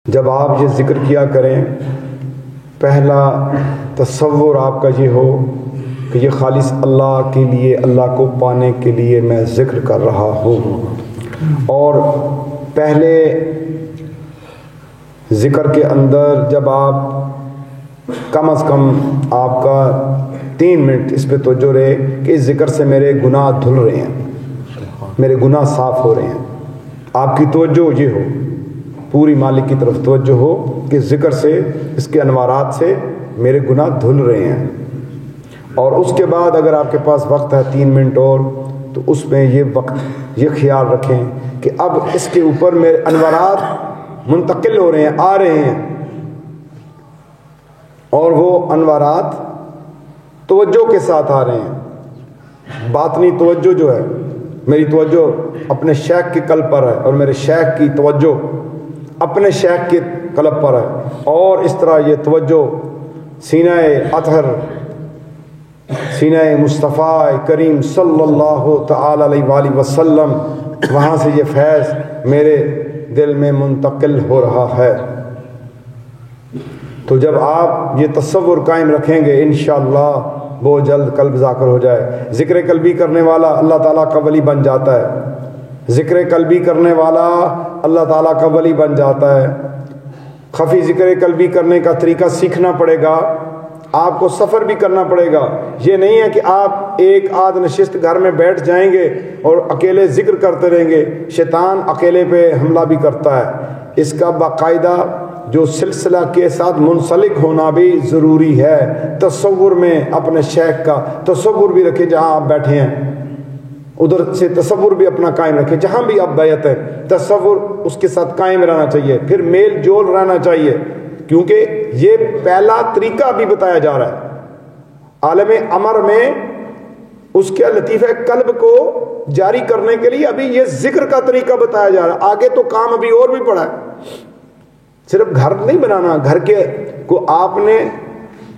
جب آپ یہ ذکر کیا کریں، پہلا تصور آپ کا یہ ہو کہ یہ خالص اللہ کے لیے، اللہ کو پانے کے لیے میں ذکر کر رہا ہوں، اور پہلے ذکر کے اندر جب آپ کم از کم آپ کا 3 منٹ اس پہ توجہ رہے کہ اس ذکر سے میرے گناہ دھل رہے ہیں، میرے گناہ صاف ہو رہے ہیں، آپ کی توجہ یہ ہو، پوری مالک کی طرف توجہ ہو کہ ذکر سے، اس کے انوارات سے میرے گناہ دھل رہے ہیں۔ اور اس کے بعد اگر آپ کے پاس وقت ہے 3 منٹ اور، تو اس میں یہ وقت یہ خیال رکھیں کہ اب اس کے اوپر میرے انوارات منتقل ہو رہے ہیں، آ رہے ہیں، اور وہ انوارات توجہ کے ساتھ آ رہے ہیں۔ باطنی توجہ جو ہے، میری توجہ اپنے شیخ کے قلب پر ہے، اور میرے شیخ کی توجہ اپنے شیخ کے قلب پر ہے، اور اس طرح یہ توجہ سینہ اطہر، سینہ مصطفیٰ کریم صلی اللہ تعالی علیہ وآلہ وسلم، وہاں سے یہ فیض میرے دل میں منتقل ہو رہا ہے۔ تو جب آپ یہ تصور قائم رکھیں گے، انشاءاللہ بہت جلد قلب ذاکر ہو جائے۔ ذکر قلبی کرنے والا اللہ تعالیٰ کا ولی بن جاتا ہے، ذکر قلبی کرنے والا اللہ تعالیٰ کا ولی بن جاتا ہے۔ خفی ذکر قلبی کرنے کا طریقہ سیکھنا پڑے گا، آپ کو سفر بھی کرنا پڑے گا۔ یہ نہیں ہے کہ آپ ایک آدھ نشست گھر میں بیٹھ جائیں گے اور اکیلے ذکر کرتے رہیں گے۔ شیطان اکیلے پہ حملہ بھی کرتا ہے، اس کا باقاعدہ جو سلسلہ کے ساتھ منسلک ہونا بھی ضروری ہے۔ تصور میں اپنے شیخ کا تصور بھی رکھیں، جہاں آپ بیٹھے ہیں ادھر سے تصور بھی اپنا قائم رکھیں، جہاں بھی آپ بیعت ہے تصور اس کے ساتھ قائم رہنا چاہیے، پھر میل جول رہنا چاہیے، کیونکہ یہ پہلا طریقہ بھی بتایا جا رہا ہے عالم امر میں۔ اس کے لطیفہ قلب کو جاری کرنے کے لیے ابھی یہ ذکر کا طریقہ بتایا جا رہا ہے، آگے تو کام ابھی اور بھی پڑا ہے۔ صرف گھر نہیں بنانا، گھر کے کو آپ نے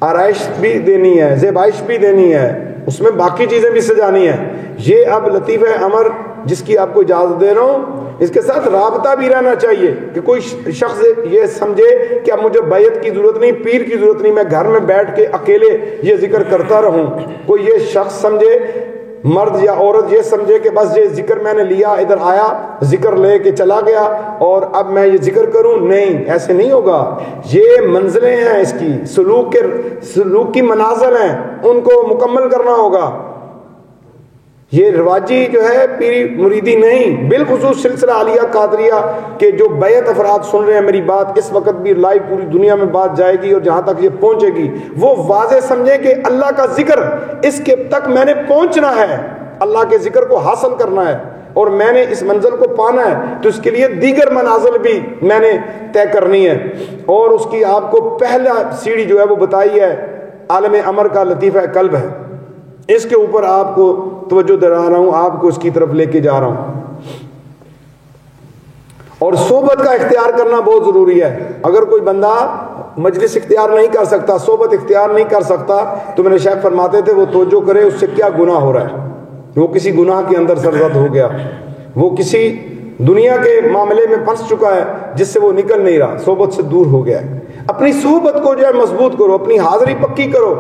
آرائش بھی دینی ہے، زیبائش بھی دینی ہے، اس میں باقی چیزیں بھی سجانی ہیں۔ یہ اب لطیفہ امر جس کی آپ کو اجازت دے رہا ہوں، اس کے ساتھ رابطہ بھی رہنا چاہیے کہ کوئی شخص یہ سمجھے کہ اب مجھے بیعت کی ضرورت نہیں، پیر کی ضرورت نہیں، میں گھر میں بیٹھ کے اکیلے یہ ذکر کرتا رہوں۔ کوئی یہ شخص سمجھے، مرد یا عورت یہ سمجھے کہ بس یہ ذکر میں نے لیا، ادھر آیا ذکر لے کے چلا گیا اور اب میں یہ ذکر کروں، نہیں، ایسے نہیں ہوگا۔ یہ منزلیں ہیں، اس کی سلوک کی منازل ہیں، ان کو مکمل کرنا ہوگا۔ یہ رواجی جو ہے پیری مریدی نہیں، بالخصوص سلسلہ عالیہ قادریہ کے جو بیعت افراد سن رہے ہیں میری بات، اس وقت بھی لائیو پوری دنیا میں بات جائے گی، اور جہاں تک یہ پہنچے گی وہ واضح سمجھیں کہ اللہ کا ذکر، اس کے تک میں نے پہنچنا ہے، اللہ کے ذکر کو حاصل کرنا ہے، اور میں نے اس منزل کو پانا ہے، تو اس کے لیے دیگر منازل بھی میں نے طے کرنی ہے۔ اور اس کی آپ کو پہلا سیڑھی جو ہے وہ بتائی ہے، عالم امر کا لطیفہ قلب ہے، اس کے اوپر آپ کو توجہ دلا رہا ہوں، آپ کو اس کی طرف لے کے جا رہا ہوں۔ اور صحبت کا اختیار کرنا بہت ضروری ہے۔ اگر کوئی بندہ مجلس اختیار نہیں کر سکتا، صحبت اختیار نہیں کر سکتا، تو میرے شیخ فرماتے تھے وہ توجہ کرے اس سے کیا گناہ ہو رہا ہے۔ وہ کسی گناہ کے اندر سرزد ہو گیا، وہ کسی دنیا کے معاملے میں پھنس چکا ہے جس سے وہ نکل نہیں رہا، صحبت سے دور ہو گیا ہے۔ اپنی صحبت کو جو ہے مضبوط کرو، اپنی حاضری پکی کرو،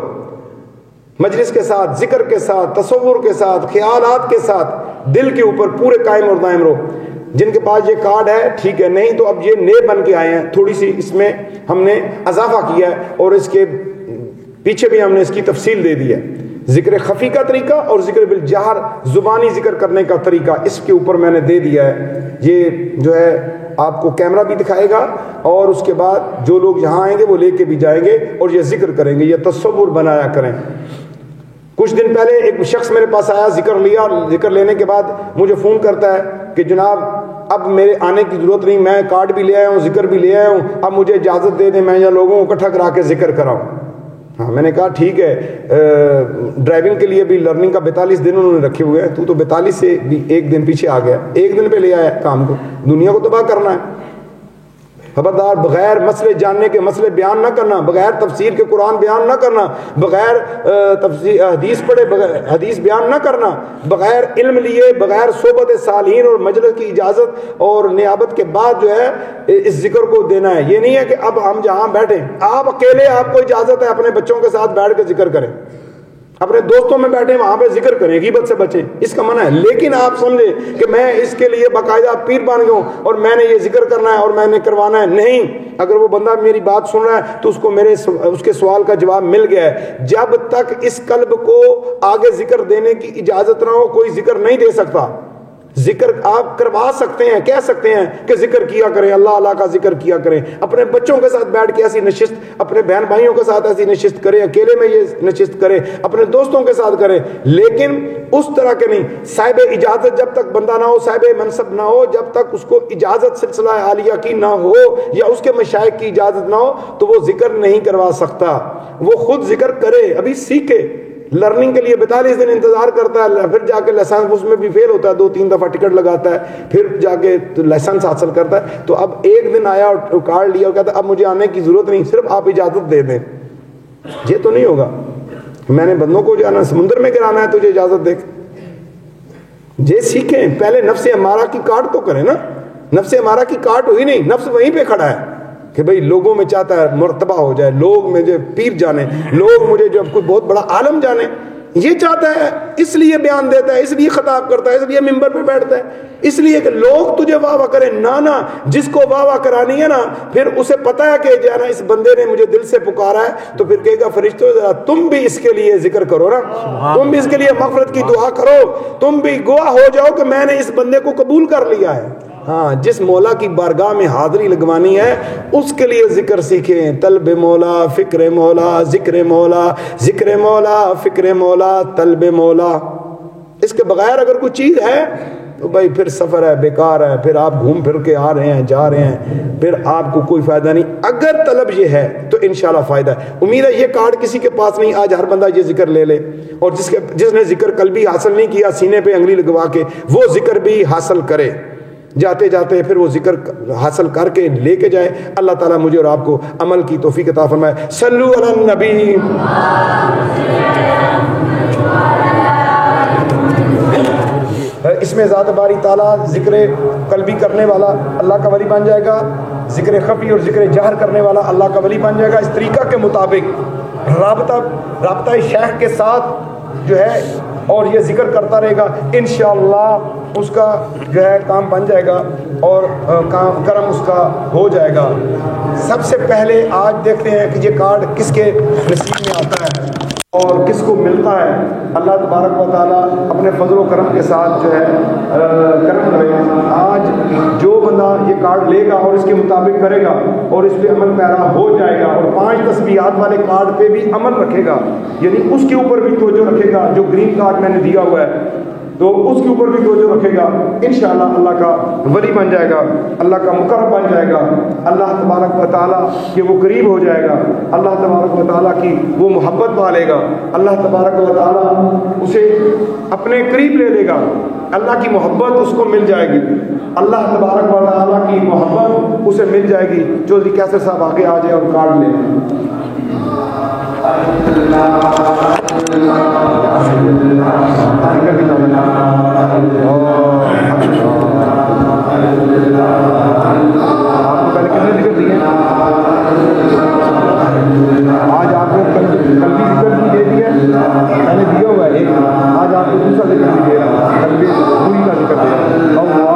مجلس کے ساتھ، ذکر کے ساتھ، تصور کے ساتھ، خیالات کے ساتھ، دل کے اوپر پورے قائم اور دائم رہو۔ جن کے پاس یہ کارڈ ہے ٹھیک ہے، نہیں تو اب یہ نئے بن کے آئے ہیں، تھوڑی سی اس میں ہم نے اضافہ کیا ہے، اور اس کے پیچھے بھی ہم نے اس کی تفصیل دے دی ہے۔ ذکر خفی کا طریقہ اور ذکر بالجہر، زبانی ذکر کرنے کا طریقہ، اس کے اوپر میں نے دے دیا ہے۔ یہ جو ہے آپ کو کیمرہ بھی دکھائے گا، اور اس کے بعد جو لوگ یہاں آئیں گے وہ لے کے بھی جائیں گے اور یہ ذکر کریں گے، یہ تصور بنایا کریں۔ کچھ دن پہلے ایک شخص میرے پاس آیا، ذکر لیا، ذکر لینے کے بعد مجھے فون کرتا ہے کہ جناب اب میرے آنے کی ضرورت نہیں، میں کارڈ بھی لے آیا ہوں، ذکر بھی لے آیا ہوں، اب مجھے اجازت دے دیں میں یہاں لوگوں کو اکٹھا کرا کے ذکر کراؤں۔ ہاں، میں نے کہا ٹھیک ہے، ڈرائیونگ کے لیے بھی لرننگ کا 42 دن انہوں نے رکھے ہوئے ہیں، تو 42 سے بھی ایک دن پیچھے آ گیا، ایک دن پہ لے آیا کام کو، دنیا کو تباہ کرنا ہے۔ خبردار بغیر مسئلے جاننے کے مسئلے بیان نہ کرنا، بغیر تفسیر کے قرآن بیان نہ کرنا، بغیر حدیث پڑھے بغیر حدیث بیان نہ کرنا، بغیر علم لیے، بغیر صحبت صالحین اور مجلس کی اجازت اور نیابت کے بعد جو ہے اس ذکر کو دینا ہے۔ یہ نہیں ہے کہ اب ہم جہاں بیٹھیں، آپ اکیلے آپ کو اجازت ہے اپنے بچوں کے ساتھ بیٹھ کے ذکر کریں، اپنے دوستوں میں بیٹھیں وہاں پہ ذکر کریں، غیبت سے بچیں، اس کا منع ہے۔ لیکن آپ سمجھیں کہ میں اس کے لیے باقاعدہ پیر بن گیا ہوں اور میں نے یہ ذکر کرنا ہے اور میں نے کروانا ہے، نہیں۔ اگر وہ بندہ میری بات سن رہا ہے تو اس کو اس کے سوال کا جواب مل گیا ہے۔ جب تک اس قلب کو آگے ذکر دینے کی اجازت نہ ہو کوئی ذکر نہیں دے سکتا۔ ذکر آپ کروا سکتے ہیں، کہہ سکتے ہیں کہ ذکر کیا کریں، اللہ اللہ کا ذکر کیا کریں، اپنے بچوں کے ساتھ بیٹھ کے ایسی نشست، اپنے بہن بھائیوں کے ساتھ ایسی نشست کریں، اکیلے میں یہ نشست کریں، اپنے دوستوں کے ساتھ کریں، لیکن اس طرح کے نہیں۔ صاحب اجازت جب تک بندہ نہ ہو، صاحب منصب نہ ہو، جب تک اس کو اجازت سلسلہ عالیہ کی نہ ہو یا اس کے مشائخ کی اجازت نہ ہو تو وہ ذکر نہیں کروا سکتا۔ وہ خود ذکر کرے، ابھی سیکھے، لرننگ کے لیے 42 دن انتظار کرتا ہے، پھر جا کے لائسنس اس میں بھی فیل ہوتا ہے، 2-3 دفعہ ٹکٹ لگاتا ہے، پھر جا کے لائسنس حاصل کرتا ہے۔ تو اب ایک دن آیا اور کارڈ لیا اور کہتا ہے اب مجھے آنے کی ضرورت نہیں، صرف آپ اجازت دے دیں۔ یہ تو نہیں ہوگا، میں نے بندوں کو جانا سمندر میں گرانا ہے تجھے اجازت دے۔ یہ سیکھیں، پہلے نفس امارہ کی کاٹ تو کریں نا۔ نفس امارہ کی کاٹ ہوئی نہیں، نفس وہیں پہ کھڑا ہے کہ بھئی لوگوں میں چاہتا ہے مرتبہ ہو جائے، لوگ مجھے پیر جانے، لوگ مجھے جب کوئی بہت بڑا عالم جانے، یہ چاہتا ہے، اس لیے بیان دیتا ہے، اس لیے خطاب کرتا ہے، اس لیے منبر پہ بیٹھتا ہے، اس لیے کہ لوگ تجھے واہ واہ کریں۔ نانا، جس کو واہ واہ کرانی ہے نا، پھر اسے پتا ہے کہ جانا اس بندے نے مجھے دل سے پکارا ہے، تو پھر کہے گا فرشتوں ذرا تم بھی اس کے لیے ذکر کرو نا، تم بھی اس کے لیے مغفرت کی دعا کرو، تم بھی گواہ ہو جاؤ کہ میں نے اس بندے کو قبول کر لیا ہے۔ ہاں، جس مولا کی بارگاہ میں حاضری لگوانی ہے اس کے لیے ذکر سیکھیں۔ طلب مولا، فکر مولا، ذکر مولا، ذکر مولا، فکر مولا، طلب مولا۔ اس کے بغیر اگر کوئی چیز ہے تو بھائی پھر سفر ہے، بیکار ہے، پھر آپ گھوم پھر کے آ رہے ہیں، جا رہے ہیں، پھر آپ کو کوئی فائدہ نہیں۔ اگر طلب یہ ہے تو انشاءاللہ فائدہ ہے۔ امید ہے یہ کارڈ کسی کے پاس نہیں، آج ہر بندہ یہ ذکر لے لے، اور جس نے ذکر قلبی حاصل نہیں کیا سینے پہ انگلی لگوا کے وہ ذکر بھی حاصل کرے، جاتے جاتے پھر وہ ذکر حاصل کر کے لے کے جائے۔ اللہ تعالیٰ مجھے اور آپ کو عمل کی توفیق عطا فرمائے۔ صلو علی النبی۔ اس میں ذات باری تعالیٰ ذکر قلبی کرنے والا اللہ کا ولی بن جائے گا، ذکر خفی اور ذکر جہر کرنے والا اللہ کا ولی بن جائے گا۔ اس طریقہ کے مطابق رابطہ شیخ کے ساتھ جو ہے اور یہ ذکر کرتا رہے گا، انشاءاللہ اس کا جو ہے کام بن جائے گا اور کرم اس کا ہو جائے گا۔ سب سے پہلے آج دیکھتے ہیں کہ یہ کارڈ کس کے نصیب میں آتا ہے اور کس کو ملتا ہے۔ اللہ تبارک و تعالیٰ اپنے فضل و کرم کے ساتھ جو ہے کرم کرے۔ آج جو بندہ یہ کارڈ لے گا اور اس کے مطابق کرے گا اور اس پہ عمل پیرا ہو جائے گا اور 5 تسبیحات والے کارڈ پہ بھی عمل رکھے گا، یعنی اس کے اوپر بھی توجہ رکھے گا، جو گرین کارڈ میں نے دیا ہوا ہے تو اس کے اوپر بھی توجہ رکھے گا، انشاءاللہ اللہ کا ولی بن جائے گا، اللہ کا مقرب بن جائے گا، اللہ تبارک و تعالیٰ کے وہ قریب ہو جائے گا، اللہ تبارک و تعالیٰ کی وہ محبت پالے گا، اللہ تبارک و تعالیٰ اسے اپنے قریب لے لے گا، اللہ کی محبت اس کو مل جائے گی، اللہ تبارک و تعالیٰ کی محبت اسے مل جائے گی۔ چودھری کیسر صاحب آگے آ جائے اور کارڈ لیں۔ آج آپ کو قلبی ذکر بھی دے دیا، میں نے دیا ہوا ہے ایک، آج آپ کو دوسرا ذکر بھی دے رہا ہوں، قلبی پوری کا ذکر دے رہا ہوں۔ اللہ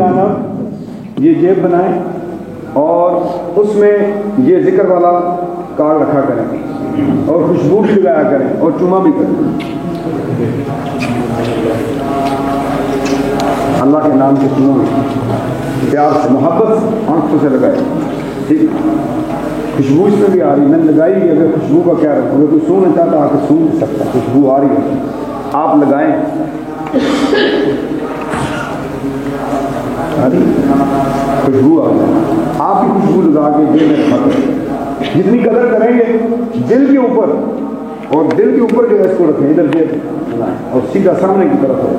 درمیان آپ یہ جیب بنائیں اور اس میں یہ ذکر والا کارڈ رکھا کریں اور خوشبو بھی لگایا کریں اور چوما بھی کریں. اللہ کے نام کے چوما پیار سے محبت آنکھوں سے لگائے. ٹھیک خوشبو اس میں بھی آ رہی ہے، میں نے لگائی ہے. اگر خوشبو کا کیا رکھوں، اگر کوئی سونا چاہتا آ کے سون بھی سکتا. خوشبو آ رہی ہے، آپ لگائیں. خوشبو آ رہی ہے، آپ کی خوشبو لگا کے دل میں رکھا کریں. جتنی قدر کریں گے دل کے اوپر، اور دل کے اوپر جو ہے اس کو رکھیں ادھر سے اور سیدھا سامنے کی طرف ہے.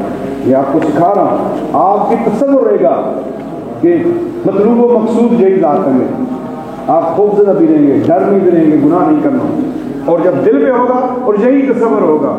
یہ آپ کو سکھا رہا ہوں. آپ کی تصور رہے گا کہ مطلوب و مقصود یہی ذات کریں. آپ خوف زدہ بھی رہیں گے، ڈر میں بھی رہیں گے، گناہ نہیں کرنا. اور جب دل میں ہوگا اور یہی تصور ہوگا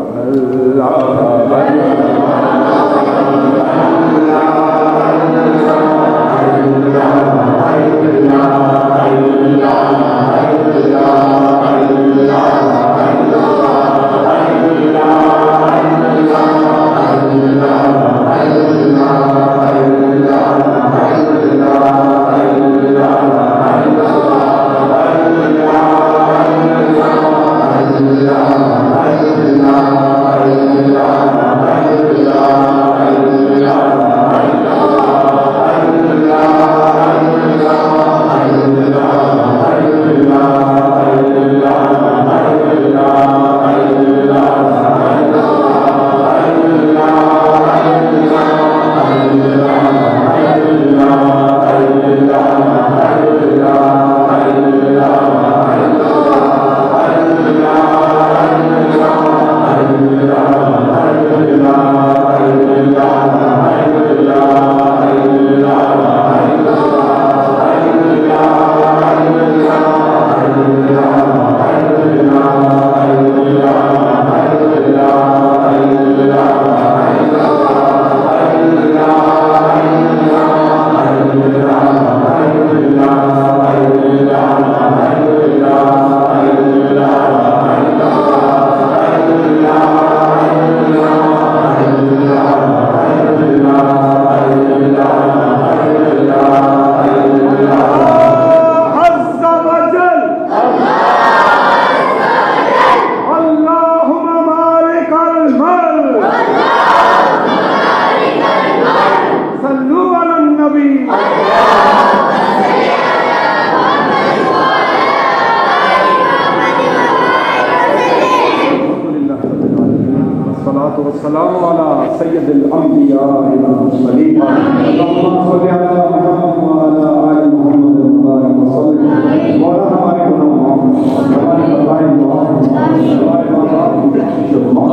والسلام على سيد الأنبياء والمرسلين اللهم صل على محمد وعلى آل محمد وبارك وسلم وعلى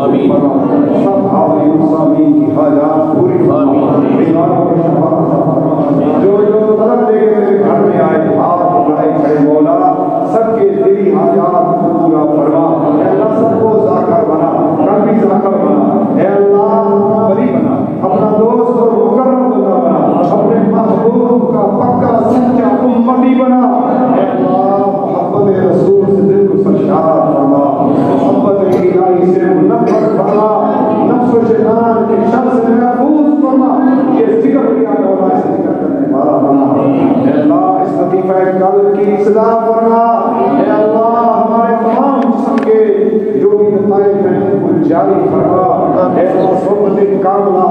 آمين. سب حاضرین سامعین کی حاجات پوری بیماروں کی شفا جو طلب لے کے میرے گھر میں آئے آپ اٹھائے کھڑے مولا سب کے دلی حاجات پورا فرما. اللہ سب کو ذاکر بنا، ربی ذاکر بنا. اے اللہ ولی بنا، اپنا دوست اور مکرم بندہ بنا، اپنے محبوب کا پکا سچا امتی بنا. اے اللہ محبت رسول سے دل کو سرشار فرما، محبت الہی سے منفر فرما، نفس و شیطان کے شر سے محفوظ فرما. یہ ذکر کیا مولا سے ذکر کرنے والا بنا. اے اللہ اس لطیفہ قلب کی اصلاح فرما. اے اللہ ہمارے تمام جسم کے جو بھی نتائج ہیں ان کو جاری فرما. اے اللہ صحبت کاملہ